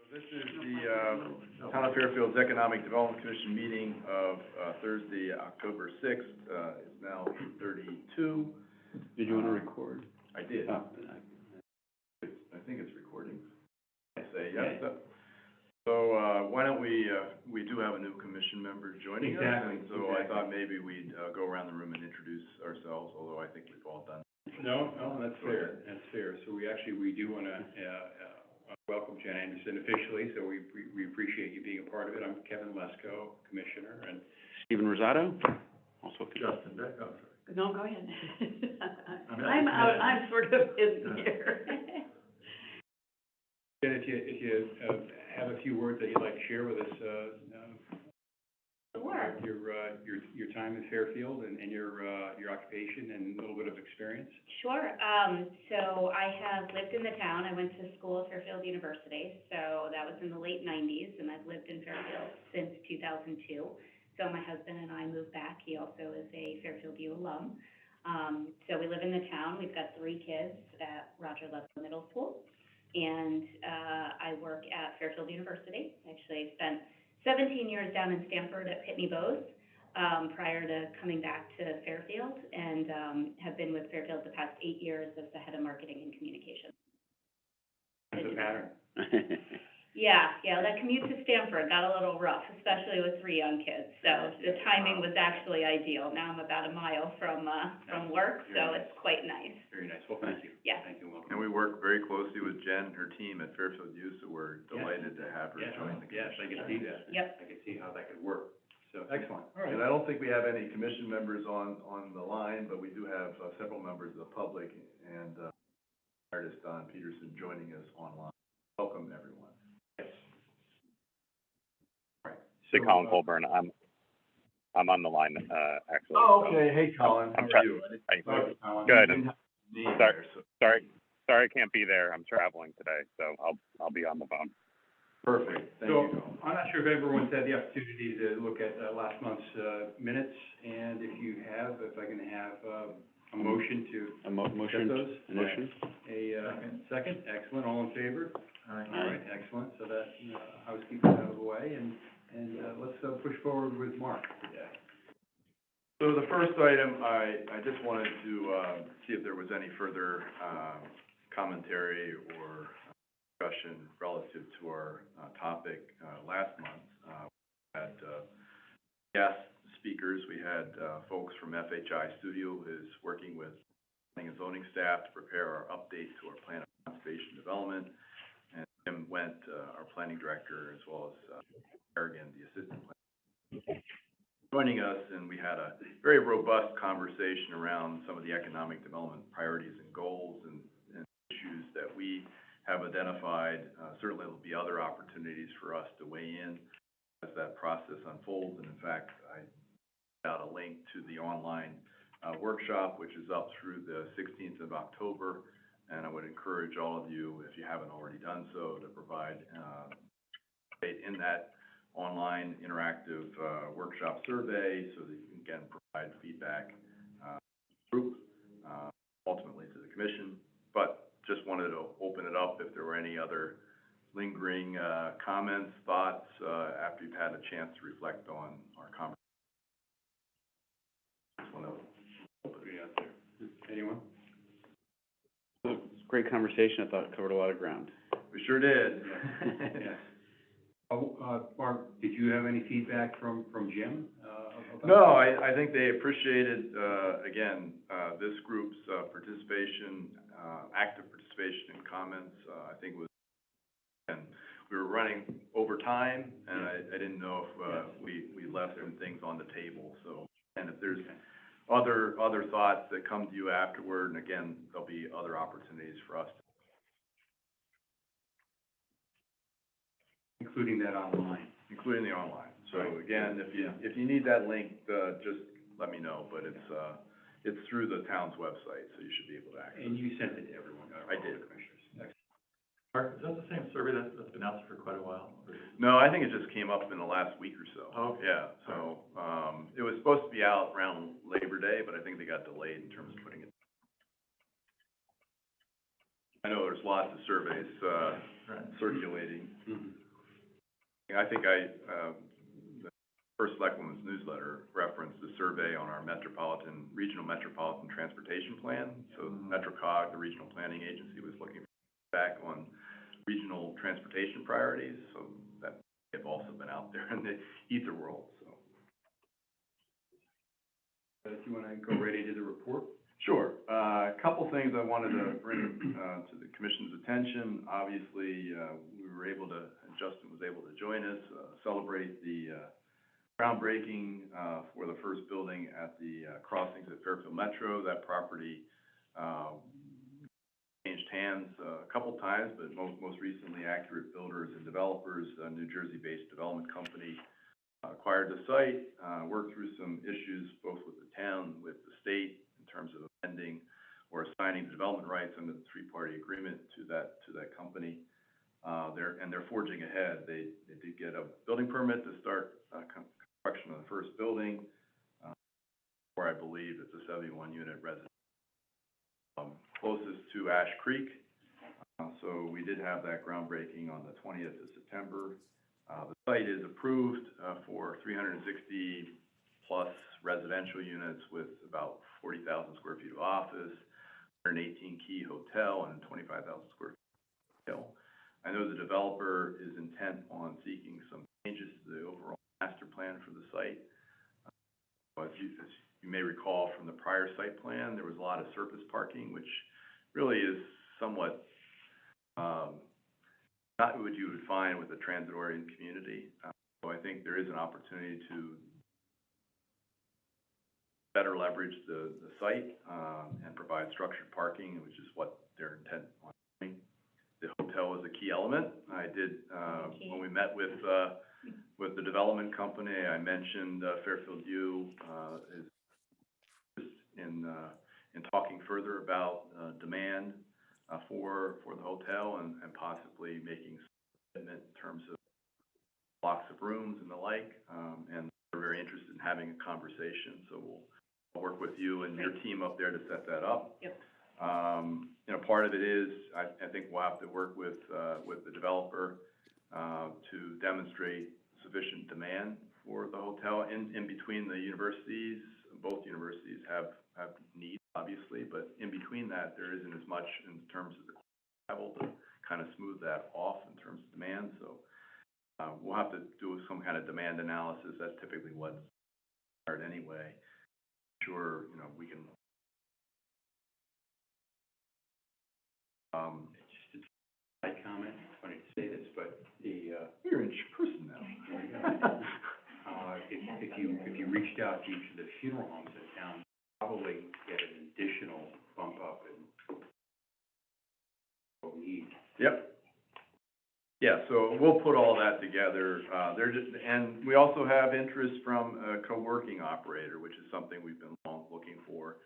This is the Town of Fairfield's Economic Development Commission meeting of Thursday, October 6th. It's now 8:32. Did you want to record? I did. Oh. I think it's recording. I say yes. Yeah. So why don't we do have a new commission member joining us. Exactly. And so I thought maybe we'd go around the room and introduce ourselves, although I think we've all done. No, that's fair. That's fair. So we do want to welcome Jen Anderson officially, so we appreciate you being a part of it. I'm Kevin Lesko, Commissioner, and Stephen Rosato, also Justin Beck, oh, sorry. No, go ahead. I'm out, I'm sort of in here. Jen, if you have a few words that you'd like to share with us, Sure. your time in Fairfield and your occupation and a little bit of experience. Sure. So I have lived in the town. I went to school at Fairfield University, so that was in the late 90s, and I've lived in Fairfield since 2002. So my husband and I moved back. He also is a Fairfield U alum. So we live in the town. We've got 3 kids at Roger Ludlow Middle School, and I work at Fairfield University. Actually, I spent 17 years down in Stanford at Pitney Bowes prior to coming back to Fairfield, and have been with Fairfield the past 8 years as the head of marketing and communications. That's a pattern. Yeah, that commute to Stanford got a little rough, especially with 3 young kids. So the timing was actually ideal. Now I'm about a mile from work, so it's quite nice. Very nice. Well, thank you. Yeah. Thank you. Welcome. And we work very closely with Jen and her team at Fairfield U, so we're delighted to have her join the commission. Yes, I can see that. Yep. I can see how that could work. So, excellent. All right. And I don't think we have any commission members on the line, but we do have several members of the public, and artist Don Peterson joining us online. Welcome, everyone. Yes. All right. Say Colin Colburn, I'm on the line, actually. Oh, so okay. Hey, Colin, how are you? Hey. You Good. didn't have a name Sorry. there, so- Sorry I can't be there. I'm traveling today, so I'll be on the phone. Perfect. Thank So, you, Colin. I'm not sure if everyone's had the opportunity to look at last month's minutes, and if you have, if I can have a motion to motion. get those? Motion. Second, excellent, all in favor? Aye. All right, excellent, so that housekeeping out of the way, and let's push forward with Mark today. So the first item, I just wanted to see if there was any further commentary or discussion relative to our topic last month. We had guest speakers. We had folks from FHI Studio, who is working with planning and zoning staff to prepare our update to our plan of conservation development. And Jim Wendt, our planning director, as well as Harrigan, the assistant planner, joining us, and we had a very robust conversation around some of the economic development priorities and goals and issues that we have identified. Certainly there'll be other opportunities for us to weigh in as that process unfolds. And in fact, I put out a link to the online workshop, which is up through the 16th of October. And I would encourage all of you, if you haven't already done so, to provide in that online interactive workshop survey so that you can again provide feedback to the group, ultimately to the commission. But just wanted to open it up if there were any other lingering comments, thoughts, after you've had a chance to reflect on our conversation. Just want to open it out there. Anyone? Great conversation. I thought it covered a lot of ground. We sure did. Yes. Mark, did you have any feedback from Jim? No, I think they appreciated, again, this group's participation, active participation in comments. I think it was, and we were running over time, and I didn't know if we left some things on the table. So, and if there's other thoughts that come to you afterward, and again, there'll be other opportunities for us to. Including that online. Including the online. So again, if you need that link, just let me know, but it's through the town's website, so you should be able to access it. And you sent it to everyone? I did. Commissioners. Mark, is that the same survey that's been out there for quite a while? No, I think it just came up in the last week or so. Oh, okay. Yeah, so, it was supposed to be out around Labor Day, but I think they got delayed in terms of putting it. I know there's lots of surveys, circulating. Mm-hmm. I think the first Selectwoman's newsletter referenced the survey on our regional metropolitan transportation plan. So MetroCog, the regional planning agency, was looking for feedback on regional transportation priorities. So that have also been out there in the ether world, so. If you wanna go right into the report? Sure. A couple things I wanted to bring to the commission's attention. Obviously, Justin was able to join us, celebrate the groundbreaking for the first building at the crossings at Fairfield Metro. That property changed hands a couple times, but most recently, Accurate Builders and Developers, a New Jersey-based development company, acquired the site, worked through some issues both with the town, with the state, in terms of amending or assigning the development rights under the three-party agreement to that company. They're forging ahead. They did get a building permit to start construction of the first building, where I believe it's a 71-unit residence, closest to Ash Creek. So we did have that groundbreaking on the 20th of September. The site is approved for 360 plus residential units with about 40,000 square feet of office, 118 key hotel, and 25,000 square feet of hotel. I know the developer is intent on seeking some changes to the overall master plan for the site. As you may recall from the prior site plan, there was a lot of surface parking, which really is somewhat not what you would find with a transit-oriented community. So I think there is an opportunity to better leverage the site and provide structured parking, which is what they're intent on doing. The hotel is a key element. I did, when we met with the development company, I mentioned Fairfield View is in talking further about demand for the hotel and possibly making some commitment in terms of blocks of rooms and the like. And we're very interested in having a conversation, so I'll work with you and your team up there to set that up. Yep. Part of it is, I think we'll have to work with the developer to demonstrate sufficient demand for the hotel in between the universities. Both universities have needs, obviously, but in between that, there isn't as much in terms of the travel to kind of smooth that off in terms of demand. So we'll have to do some kind of demand analysis. That's typically what's required anyway. Sure, we can. Just a side comment, funny to say this, but You're in person now. If you reached out to each of the funeral homes in town, probably get an additional bump up in what we need. Yep. Yeah, so we'll put all that together. And we also have interest from a co-working operator, which is something we've been long looking for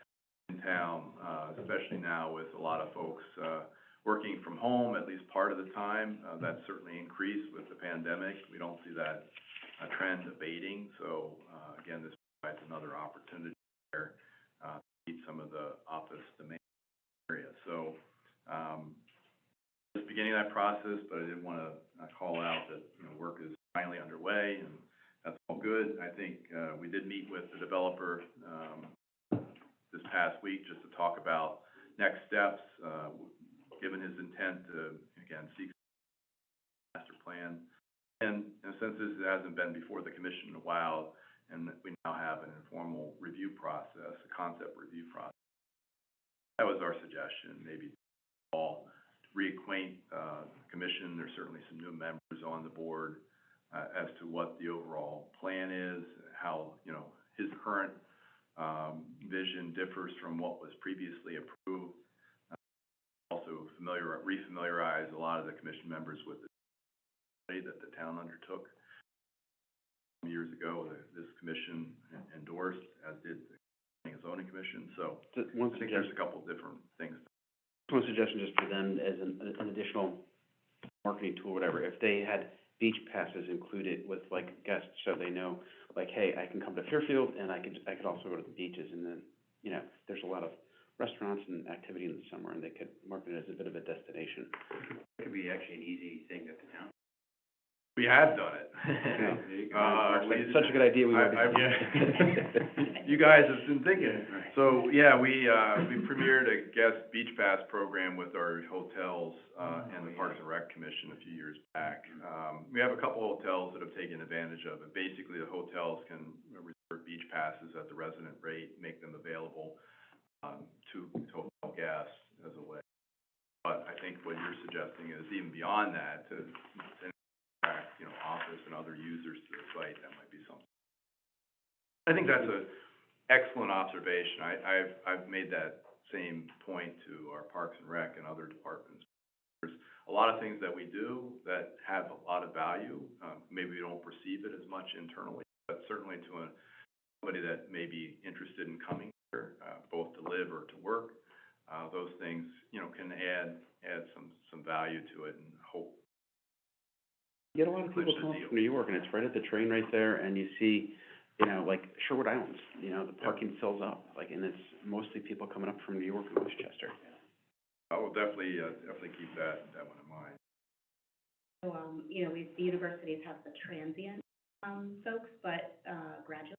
in town, especially now with a lot of folks working from home at least part of the time. That's certainly increased with the pandemic. We don't see that trend abating. So again, this provides another opportunity there to meet some of the office demand areas. So just beginning that process, but I did want to call out that work is finally underway, and that's all good. I think we did meet with the developer this past week just to talk about next steps, given his intent to again seek a master plan. And since this hasn't been before the commission in a while, and we now have an informal review process, a concept review process, that was our suggestion, maybe all reacquaint the commission. There's certainly some new members on the board as to what the overall plan is, how his current vision differs from what was previously approved. Also refamiliarize a lot of the commission members with the study that the town undertook years ago. This commission endorsed, as did the Planning and Zoning Commission. So I think there's a couple different things. One suggestion just for them as an additional marketing tool, whatever, if they had beach passes included with like guests, so they know, like, hey, I can come to Fairfield and I could also go to the beaches, and then, there's a lot of restaurants and activity in the summer, and they could market it as a bit of a destination. It could be actually an easy thing that the town We have done it. It's such a good idea, we already. You guys have been thinking. Yeah, right. So, yeah, we premiered a guest beach pass program with our hotels, and the Parks and Rec Commission a few years back. We have a couple hotels that have taken advantage of it. Basically, the hotels can reserve beach passes at the resident rate, make them available, to hotel guests as a way. But I think what you're suggesting is even beyond that, to attract, office and other users to the site, that might be something. I think that's a excellent observation. I've made that same point to our Parks and Rec and other departments. There's a lot of things that we do that have a lot of value. Maybe we don't perceive it as much internally, but certainly to somebody that may be interested in coming here, both to live or to work, those things, can add some value to it and hope. You get a lot of people come from New York, and it's right at the train right there, and you see, like Sherwood Islands, the parking fills up, and it's mostly people coming up from New York and Westchester. I will definitely keep that one in mind. So, the universities have the transient, folks, but, graduate,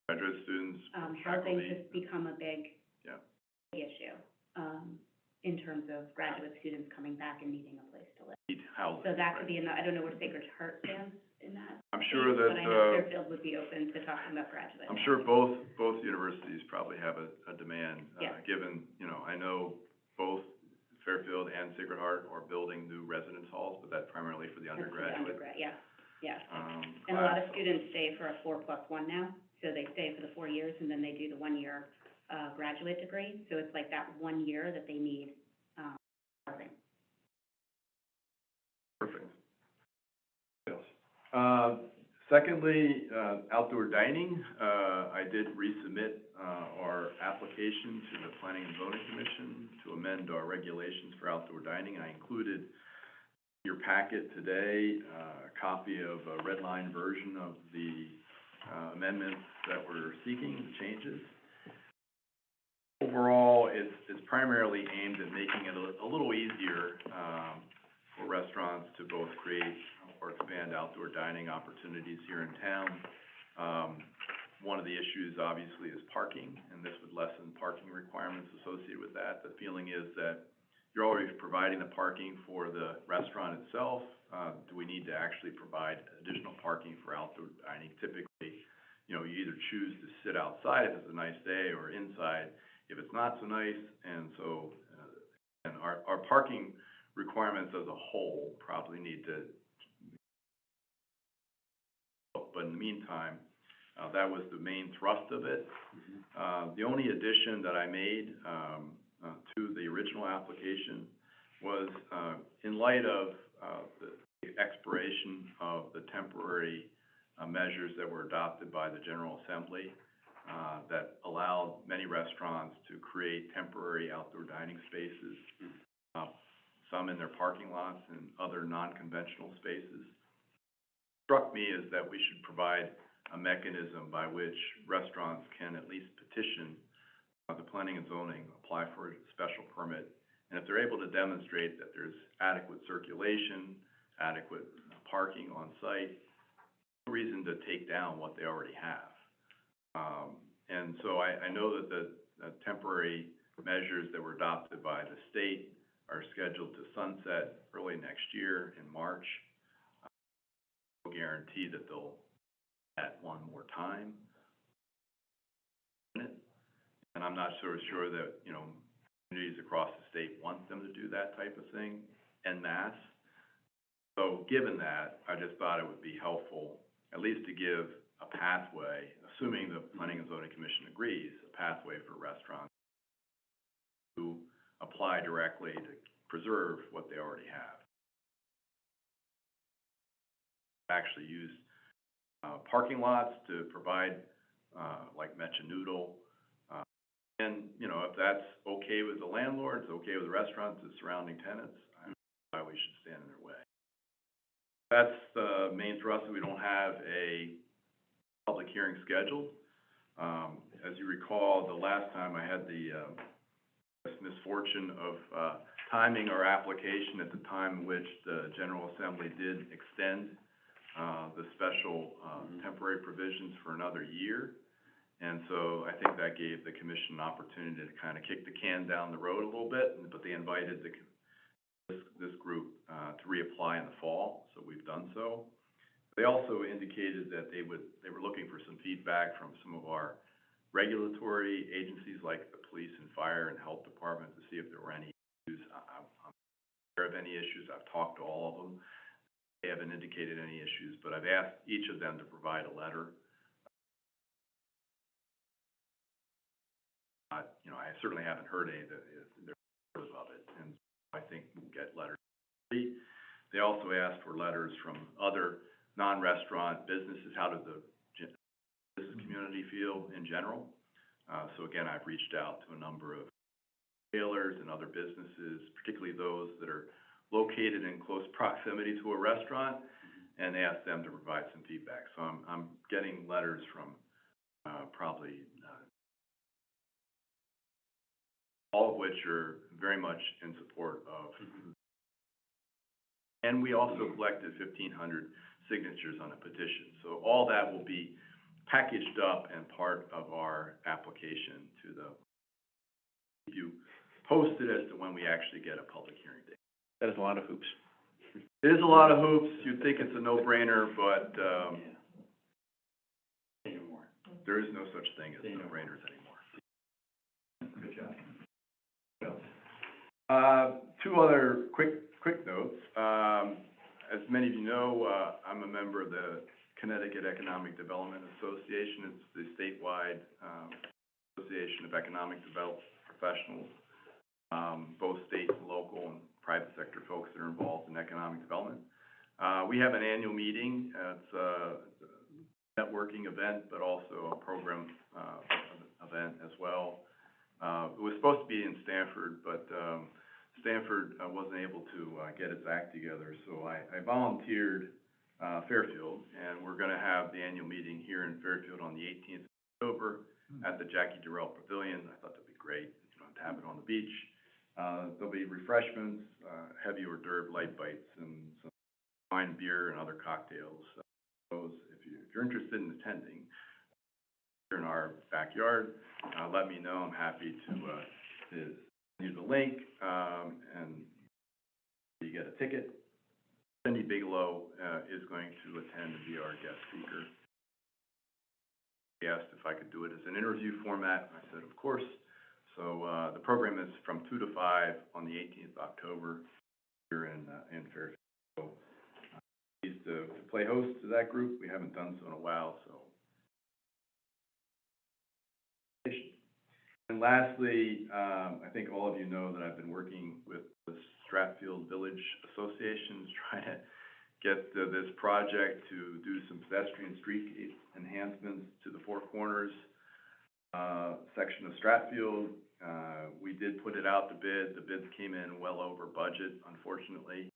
Graduate students, housing faculty. has become a big Yeah. issue, in terms of graduate students coming back and needing a place to live. Need housing. So that could right. be, I don't know where Sacred Heart stands in that. I'm sure space, that, But I know Fairfield would be open to talking about graduates. I'm sure both universities probably have a demand, Yeah. given, I know both Fairfield and Sacred Heart are building new residence halls, but that's primarily for the That's for the undergraduate. yeah. And a lot of class. students stay for a 4+1 now, so they stay for the 4 years and then they do the 1 year, graduate degree. So it's like that 1 year that they need, housing. Perfect. Secondly, outdoor dining. I did resubmit, our application to the Planning and Zoning Commission to amend our regulations for outdoor dining. I included your packet today, a copy of a red line version of the, amendments that we're seeking, the changes. Overall, it's primarily aimed at making it a little easier, for restaurants to both create or expand outdoor dining opportunities here in town. One of the issues obviously is parking, and this would lessen parking requirements associated with that. The feeling is that you're already providing the parking for the restaurant itself. Do we need to actually provide additional parking for outdoor dining? Typically, you either choose to sit outside if it's a nice day or inside if it's not so nice. And so, and our parking requirements as a whole probably need to, but in the meantime, that was the main thrust of it. The only addition that I made, to the original application was, in light of, the expiration of the temporary, measures that were adopted by the General Assembly, that allowed many restaurants to create temporary outdoor dining spaces, some in their parking lots and other non-conventional spaces. Struck me is that we should provide a mechanism by which restaurants can at least petition the planning and zoning, apply for a special permit, and if they're able to demonstrate that there's adequate circulation, adequate parking on site, no reason to take down what they already have. And so I know that the temporary measures that were adopted by the state are scheduled to sunset early next year in March. No guarantee that they'll at one more time. And I'm not sure that, communities across the state want them to do that type of thing en masse. So given that, I just thought it would be helpful, at least to give a pathway, assuming the Planning and Zoning Commission agrees, a pathway for restaurants to apply directly to preserve what they already have. Actually use parking lots to provide, like Mecha Noodle. And, if that's okay with the landlords, okay with the restaurants, the surrounding tenants, I don't know why we should stand in their way. That's the main thrust. We don't have a public hearing scheduled. As you recall, the last time I had the misfortune of timing our application at the time in which the General Assembly did extend the special, temporary provisions for another year. And so I think that gave the commission an opportunity to kind of kick the can down the road a little bit, but they invited this group, to reapply in the fall, so we've done so. They also indicated that they were looking for some feedback from some of our regulatory agencies like the police and fire and health department to see if there were any issues. I'm aware of any issues. I've talked to all of them. They haven't indicated any issues, but I've asked each of them to provide a letter. I certainly haven't heard any that they're supportive of it, and I think we'll get letters. They also asked for letters from other non-restaurant businesses. How does the business community feel in general? So again, I've reached out to a number of retailers and other businesses, particularly those that are located in close proximity to a restaurant, and asked them to provide some feedback. So I'm getting letters from probably all of which are very much in support of. And we also collected 1,500 signatures on a petition. So all that will be packaged up and part of our application to keep you posted as to when we actually get a public hearing date. That is a lot of hoops. It is a lot of hoops. You'd think it's a no-brainer, but, Say no more. there is no such thing as Say no no-brainers anymore. Good job. Two other quick notes. As many of you know, I'm a member of the Connecticut Economic Development Association. It's the statewide, association of economic development professionals, both state and local and private sector folks that are involved in economic development. We have an annual meeting. It's a networking event, but also a program, event as well. It was supposed to be in Stamford, but, Stanford wasn't able to get its act together, so I volunteered Fairfield, and we're going to have the annual meeting here in Fairfield on the 18th of October at the Jackie Durrell Pavilion. I thought that'd be great, to have it on the beach. There'll be refreshments, heavy hors d'oeuvre, light bites, and some wine, beer, and other cocktails. If you're interested in attending, here in our backyard, let me know. I'm happy to use the link, and you get a ticket. Cindy Bigelow is going to attend and be our guest speaker. He asked if I could do it as an interview format, and I said, of course. So the program is from 2 to 5 on the 18th of October here in Fairfield. So pleased to play host to that group. We haven't done so in a while, so. And lastly, I think all of you know that I've been working with the Stratfield Village Association, trying to get this project to do some pedestrian street enhancements to the Four Corners section of Stratfield. We did put it out to bid. The bids came in well over budget, unfortunately.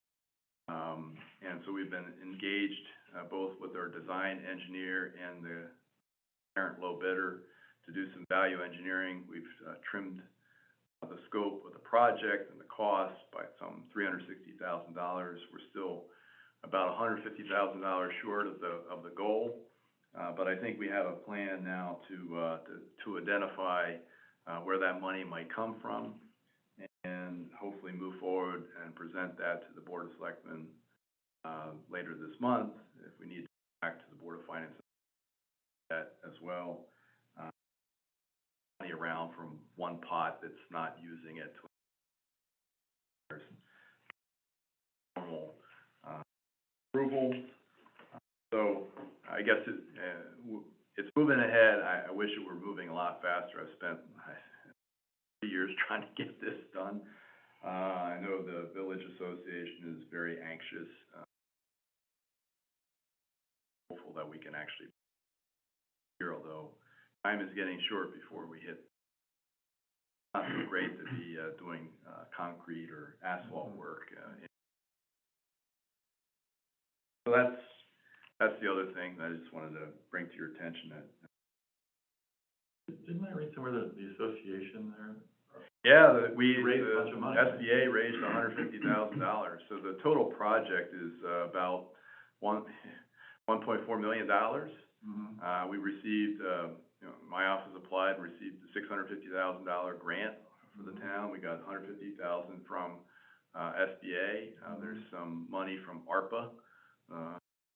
And so we've been engaged both with our design engineer and the apparent low bidder to do some value engineering. We've trimmed the scope of the project and the cost by some $360,000. We're still about $150,000 short of the goal, but I think we have a plan now to identify where that money might come from, and hopefully move forward and present that to the Board of Selectmen later this month. If we need to go back to the Board of Finance, that as well. Money around from one pot that's not using it to normal approval. So I guess it's moving ahead. I wish it were moving a lot faster. I've spent 3 years trying to get this done. I know the Village Association is very anxious. Hopeful that we can actually here, although time is getting short before we hit. Not so great to be doing concrete or asphalt work. So that's the other thing that I just wanted to bring to your attention. Didn't I read somewhere that the association there? Yeah, Raised a bunch of money. SBA raised $150,000. So the total project is about $1.4 million. We received, my office applied and received a $650,000 grant for the town. We got $150,000 from SBA. There's some money from ARPA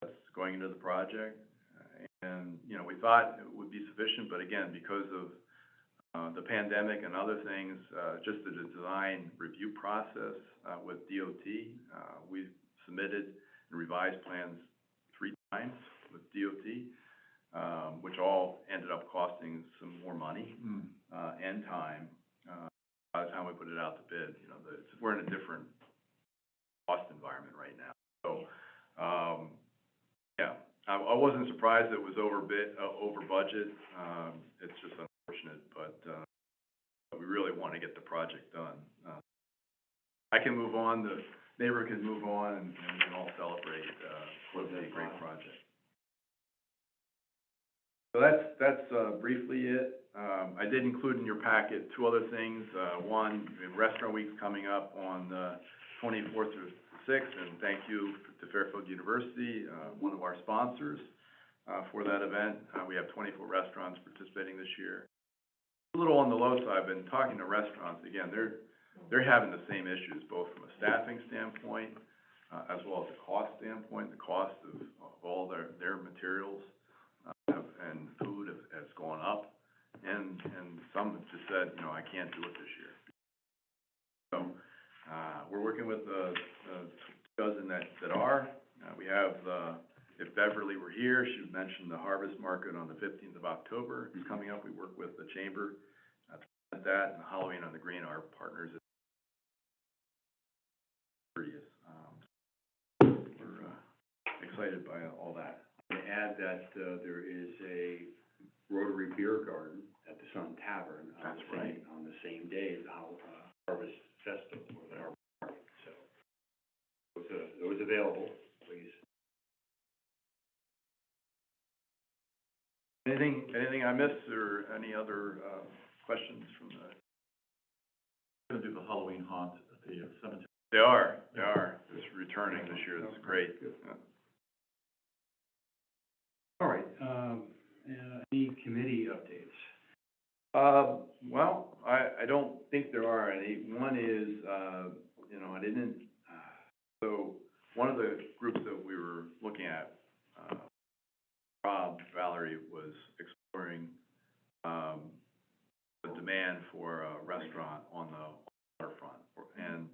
that's going into the project. And, we thought it would be sufficient, but again, because of the pandemic and other things, just the design review process with DOT, we've submitted and revised plans 3 times with DOT, which all ended up costing some more money and time. By the time we put it out to bid, we're in a different cost environment right now. So, yeah, I wasn't surprised it was over budget. It's just unfortunate, but we really want to get the project done. I can move on, the neighbor can move on, and we can all celebrate, what's a great project. So that's briefly it. I did include in your packet 2 other things. One, Restaurant Week's coming up on the 24th through 6th, and thank you to Fairfield University, one of our sponsors, for that event. We have 24 restaurants participating this year. A little on the low side. I've been talking to restaurants. Again, they're having the same issues, both from a staffing standpoint, as well as a cost standpoint. The cost of all their materials and food has gone up, and some have just said, I can't do it this year. So we're working with the dozen that are. We have, if Beverly were here, she would mention the Harvest Market on the 15th of October is coming up. We work with the Chamber to present that, and the Halloween on the Green, our partners at 30th. We're excited by all that. To add that there is a Rotary Beer Garden at the Sun Tavern on the same day as the Harvest Festival or the Harvest Market. So those available, please. Anything I missed, or any other questions from the? We're gonna do the Halloween haunt at the cemetery. They are. It's returning this year. It's great. Yeah. All right, any committee updates? Well, I don't think there are any. One is, I didn't, so one of the groups that we were looking at, Rob, Valerie, was exploring, the demand for a restaurant on the waterfront. And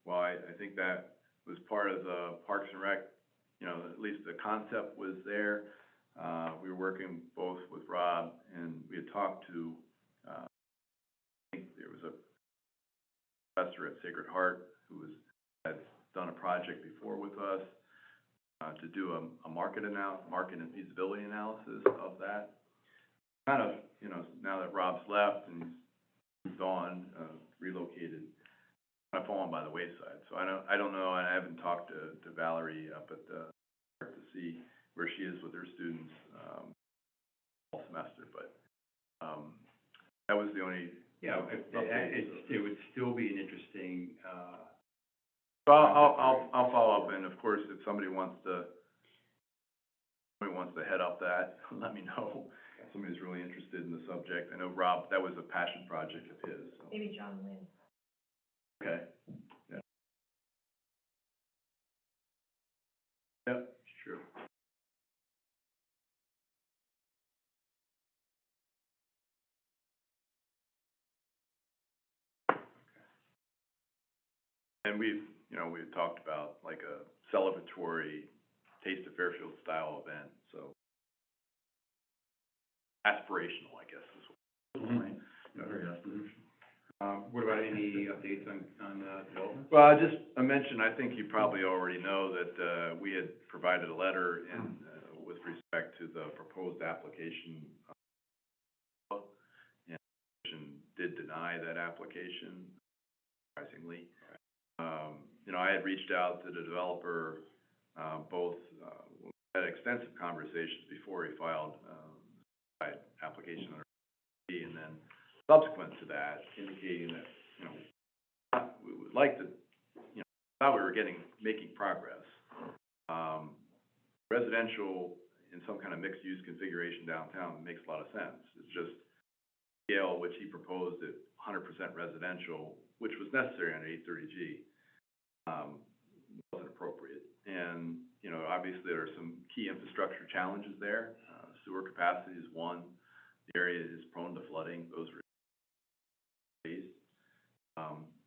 while I think that was part of the Parks and Rec, at least the concept was there. We were working both with Rob, and we had talked to, I think there was a professor at Sacred Heart who had done a project before with us, to do a market and feasibility analysis of that. Kind of, now that Rob's left and moved on, relocated, kind of fallen by the wayside. So I don't know, and I haven't talked to Valerie up at the to see where she is with her students all semester, but that was the only. Yeah, it would still be an interesting. So I'll follow up, and of course, if somebody wants to head up that, let me know. Somebody's really interested in the subject. I know Rob, that was a passion project of his. So. Maybe John Lynn. Okay. Yeah. Yep. It's true. And we've talked about like a celebratory Taste of Fairfield style event, so aspirational, I guess, is what. Right. Very aspirational. What about any updates on development? Well, I mentioned, I think you probably already know that, we had provided a letter in, with respect to the proposed application. And the commission did deny that application, surprisingly. I had reached out to the developer, had extensive conversations before he filed, application under B, and then subsequent to that, indicating that, we would like to, thought we were making progress. residential in some kind of mixed-use configuration downtown makes a lot of sense. It's just scale, which he proposed at 100% residential, which was necessary on 830G, wasn't appropriate. And, you know, obviously there are some key infrastructure challenges there. Sewer capacity is one. The area is prone to flooding. Those are raised.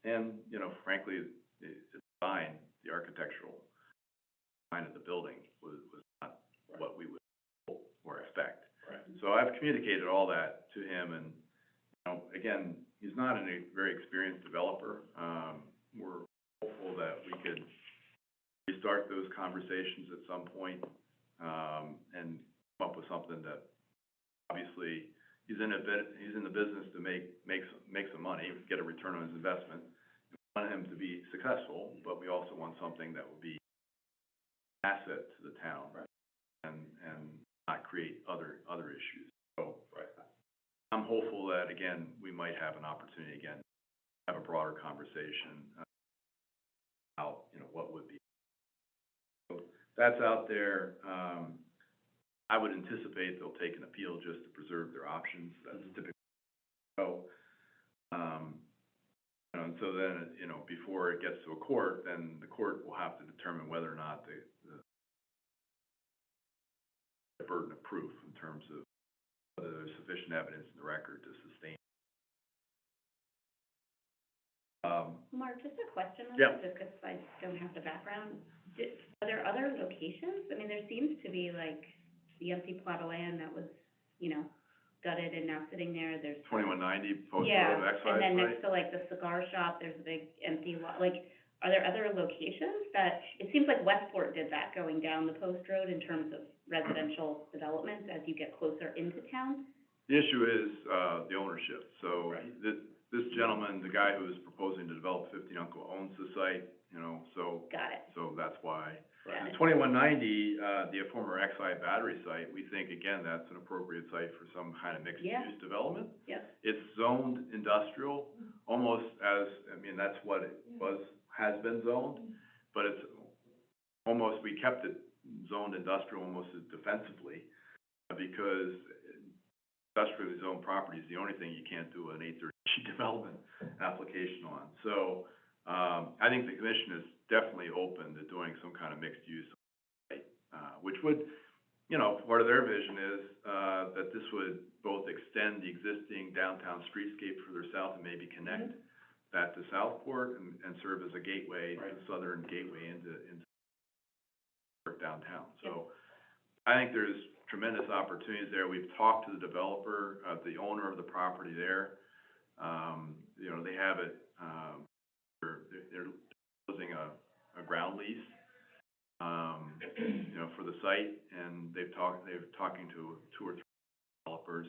And, you know, frankly, the design, the architectural design of the building was not what we would hope or expect. Right. So I've communicated all that to him, and, you know, again, he's not a very experienced developer. We're hopeful that we could restart those conversations at some point, and come up with something that, obviously, he's in the business to make some money, get a return on his investment. We want him to be successful, but we also want something that will be an asset to the town. Right. And not create other issues. So, Right. I'm hopeful that, again, we might have an opportunity again, to have a broader conversation, about, you know, what would be. So, that's out there. I would anticipate they'll take an appeal just to preserve their options. That's typically so. You know, and so then, you know, before it gets to a court, then the court will have to determine whether or not the burden of proof in terms of whether there's sufficient evidence in the record to sustain. Mark, just a question on Yeah. this, just 'cause I don't have the background. Are there other locations? I mean, there seems to be like the empty plot of land that was, you know, gutted and now sitting there. There's 2190 Post yeah, Road excise and then site. next to like the cigar shop, there's a big empty lot. Like, are there other locations that, it seems like Westport did that going down the Post Road in terms of residential development as you get closer into town? The issue is, the ownership. So, Right. this gentleman, the guy who is proposing to develop 15 Uncle owns the site, you know, so Got it. that's why. Got The it. 2190, the former Xi battery site, we think, again, that's an appropriate site for some kind of Yeah. mixed-use development. Yep. It's zoned industrial, almost as, I mean, that's what it has been zoned, but it's almost, we kept it zoned industrial almost as defensively, because industrially zoned property is the only thing you can't do an 830G development application on. So, I think the commission is definitely open to doing some kind of mixed use, which would, you know, part of their vision is, that this would both extend the existing downtown streetscape further south and maybe connect that to Southport and serve as a gateway, Right. the southern gateway into downtown. So, I think there's tremendous opportunities there. We've talked to the developer, the owner of the property there. You know, they have it, they're closing a ground lease, you know, for the site, and they're talking to 2 or 3 developers.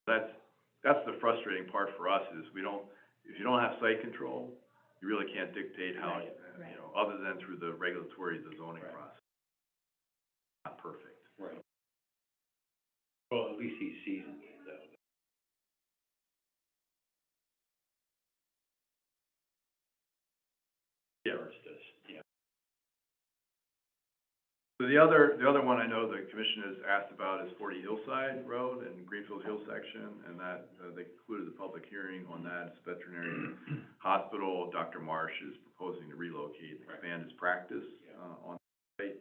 That's the frustrating part for us, is if you don't have site control, you really can't dictate how, Right, right. you know, other than through the regulatory, the zoning Right. process. Not perfect. Right. Well, at least he's seasoned, though. Yeah. First does, yeah. So the other one I know the commission has asked about is 40 Hillside Road and Greenfield Hill section, and that, they concluded the public hearing on that. It's a veterinary hospital. Dr. Marsh is proposing to relocate, expand his practice, on the site,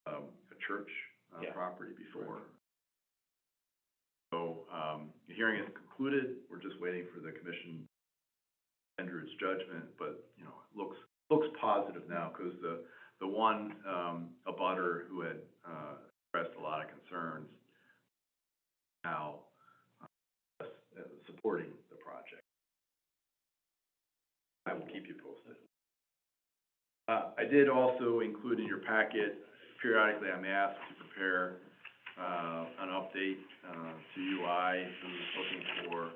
a church, Yeah. property before. So, the hearing is concluded. We're just waiting for the commission to render its judgment, but, you know, it looks positive now, because the one, abutter who had, expressed a lot of concerns now, supporting the project. I will keep you posted. I did also include in your packet, periodically I'm asked to prepare, an update, to UI, who's looking for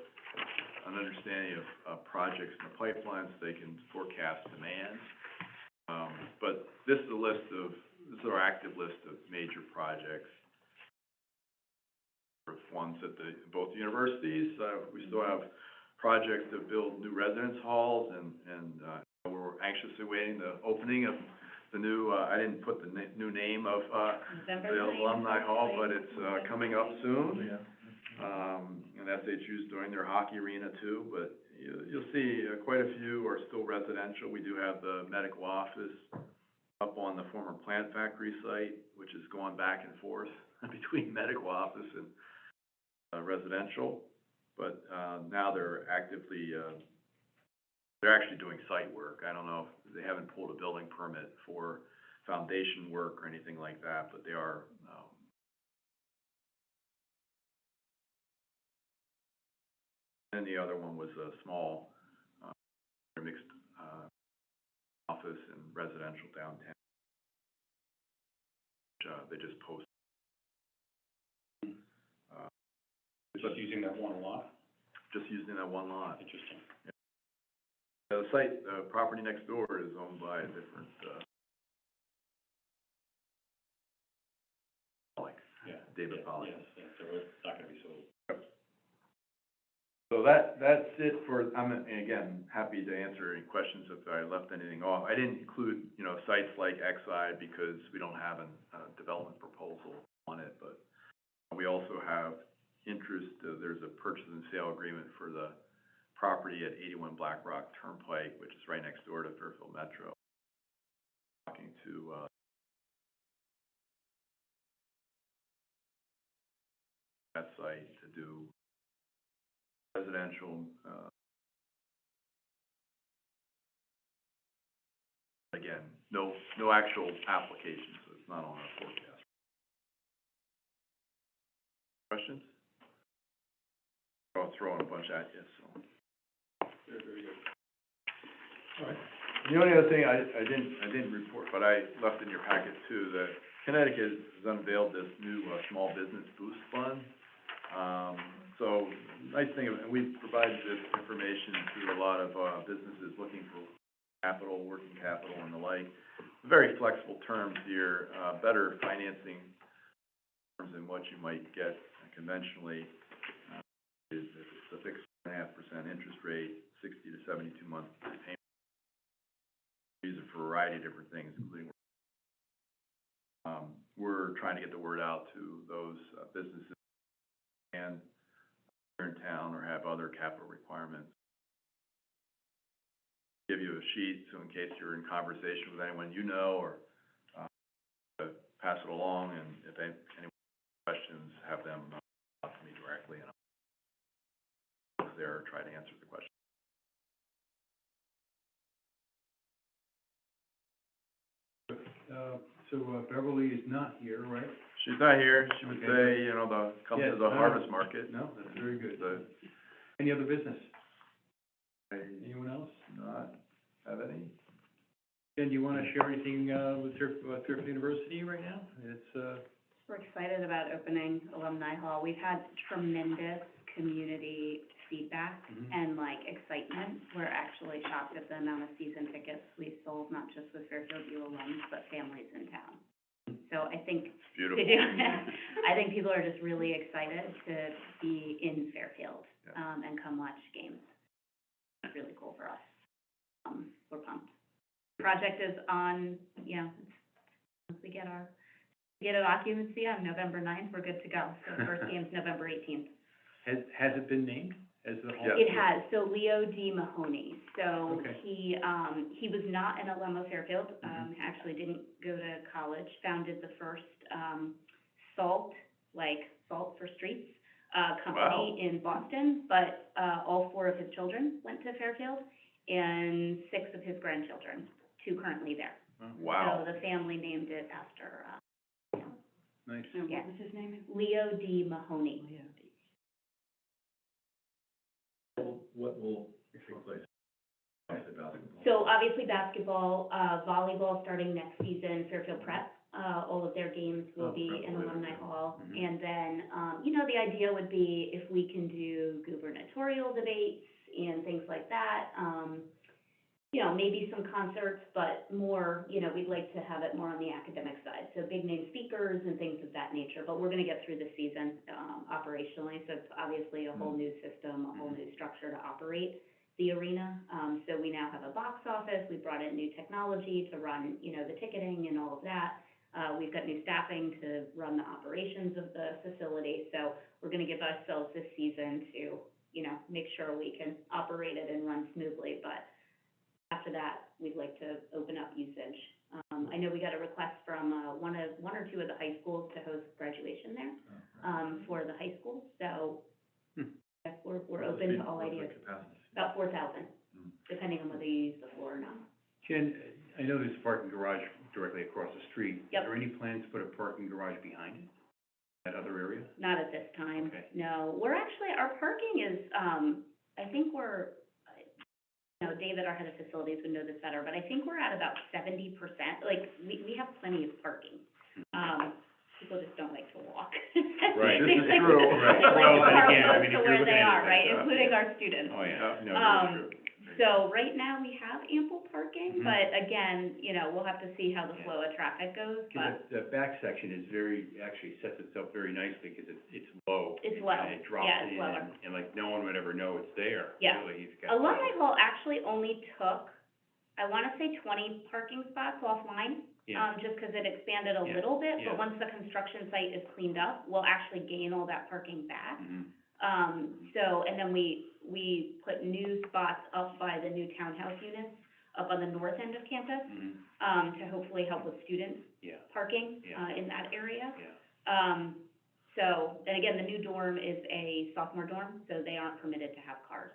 an understanding of projects in the pipeline so they can forecast demand. But this is our active list of major projects. Ones at both universities. We still have projects to build new residence halls, and we're anxiously waiting the opening of the new, I didn't put the new name of, November the 9th, Alumni Hall, but hopefully. it's, coming up soon. Yeah. And SHU's doing their hockey arena too, but you'll see quite a few are still residential. We do have the medical office up on the former plant factory site, which is going back and forth between medical office and residential. But now they're actively, they're actually doing site work. I don't know if they haven't pulled a building permit for foundation work or anything like that, but they are, and the other one was a small, mixed, office and residential downtown. Which, they just posted. Just using that one lot? Just using that one lot. Interesting. The site, the property next door is owned by a different, Yeah. David Pollock. Yes, yeah, so it's not gonna be sold. So that's it for, I'm, again, happy to answer any questions if I left anything off. I didn't include, sites like Exide because we don't have a development proposal on it, but we also have interest, there's a purchase and sale agreement for the property at 81 Black Rock Turnpike, which is right next door to Fairfield Metro. Talking to, that site to do residential, again, no actual application, so it's not on our forecast. Questions? I'll throw in a bunch at you, so. Very, very good. All right. The only other thing I didn't report, but I left in your packet too, that Connecticut has unveiled this new, small business boost fund. So, nice thing, and we've provided this information to a lot of, businesses looking for capital, working capital and the like. Very flexible terms here, better financing terms than what you might get conventionally. It's a fixed 2.5% interest rate, 60 to 72 month payment. Use it for a variety of different things, including, we're trying to get the word out to those, businesses and in town or have other capital requirements. Give you a sheet, so in case you're in conversation with anyone you know, or, pass it along, and if any questions, have them talk to me directly, and I'll be there, try to answer the question. So Beverly is not here, right? She's not here, she would Okay. say, come Yeah, to the harvest market. No, that's very good. The, Any other business? I Anyone else? do not have any. Jen, do you wanna share anything, with Fairfield University right now? It's, We're excited about opening Alumni Hall. We've had tremendous community feedback and excitement. We're actually shocked at the amount of season tickets we've sold, not just with Fairfield U alums, but families in town. So I think It's beautiful. I think people are just really excited to be in Fairfield, Yeah. and come watch games. It's really cool for us. We're pumped. Project is on, once we get an occupancy on November 9th, we're good to go. So the first game's November 18th. has it been named as the hall? Yes. It has, so Leo D. Mahoney, so Okay. he was not an alum of Fairfield, actually didn't go to college, founded the first, salt for streets, company in Boston, but, all 4 of his children went to Fairfield, and 6 of his grandchildren, 2 currently there. Wow. So the family named it after, Nice. what was his name? Leo D. Mahoney. What will take place? Obviously basketball. So obviously basketball, volleyball starting next season, Fairfield Prep, all of their games will be in Alumni Hall. And then, the idea would be if we can do gubernatorial debates and things like that, maybe some concerts, but more, we'd like to have it more on the academic side. So big name speakers and things of that nature, but we're gonna get through the season, operationally, so it's obviously a whole new system, a whole new structure to operate. the arena. So we now have a box office, we brought in new technology to run, the ticketing and all of that. We've got new staffing to run the operations of the facility, so we're gonna give ourselves this season to, make sure we can operate it and run smoothly, but after that, we'd like to open up usage. I know we got a request from, one or two of the high schools to host graduation there, for the high school, so yeah, we're open to all ideas. About 4,000, depending on whether you use the floor or not. Jen, I know there's a parking garage directly across the street. Yep. Is there any plans to put a parking garage behind it, that other area? Not at this time, Okay. no. We're actually, our parking is, I think we're, David, our head of facilities, would know this better, but I think we're at about 70%. Like, we have plenty of parking. People just don't like to walk. Right. This is They like true. to- Right. They like Well, to and park again, I close mean, to if where you're they looking at are, it, right, yeah. including our students. Oh, yeah, no, Um, that's true. So right now, we have ample parking, Mhm. but again, we'll have to see how the Yeah. flow of traffic goes, Because but the back section is actually sets itself very nicely, because it's low. it's low. And it drops Yeah, it's in, lower. and like, no one would ever know it's there. Yeah. Really, you've got. Alumni Hall actually only took, I wanna say 20 parking spots offline, Yeah, just 'cause it expanded a Yeah, little bit, yeah. but once the construction site is cleaned up, we'll actually gain all that parking back. mhm, So, and then we put new spots up by the new townhouse units, up on the north end of campus, mhm, to hopefully help with student yeah, parking, Yeah. in that area. yeah. So, and again, the new dorm is a sophomore dorm, so they aren't permitted to have cars.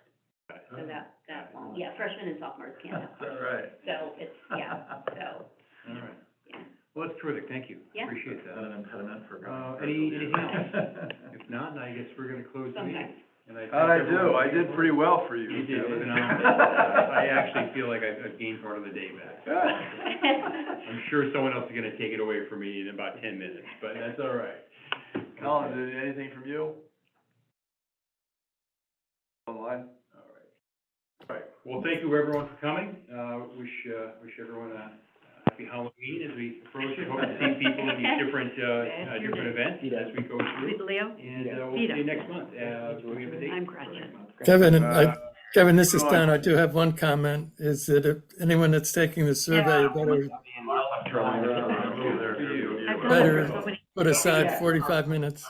Got it. So that won't, yeah, freshmen and sophomores can't have All cars. right. So it's, so, All right. yeah. Well, that's terrific, thank you. Yeah. Appreciate Is that that. an impediment for? Anything else? If not, I guess we're gonna close the meeting. Sometimes. And I How'd I thank do? everyone. I did pretty well for you. You did Kevin. phenomenal. I actually feel like I've gained part of the day back. I'm sure someone else is gonna take it away from me in about 10 minutes, but that's all right. Colin, anything from you? Online? All right, well, thank you everyone for coming, wish everyone a happy Halloween as we approach it, hope to see people in these different events as we go through. Leo? And, we'll see you next month, do we have a date? I'm Gretchen. Kevin, this is go Don. on. I do have one comment, is that if anyone that's taking the survey better I've put aside 45 minutes.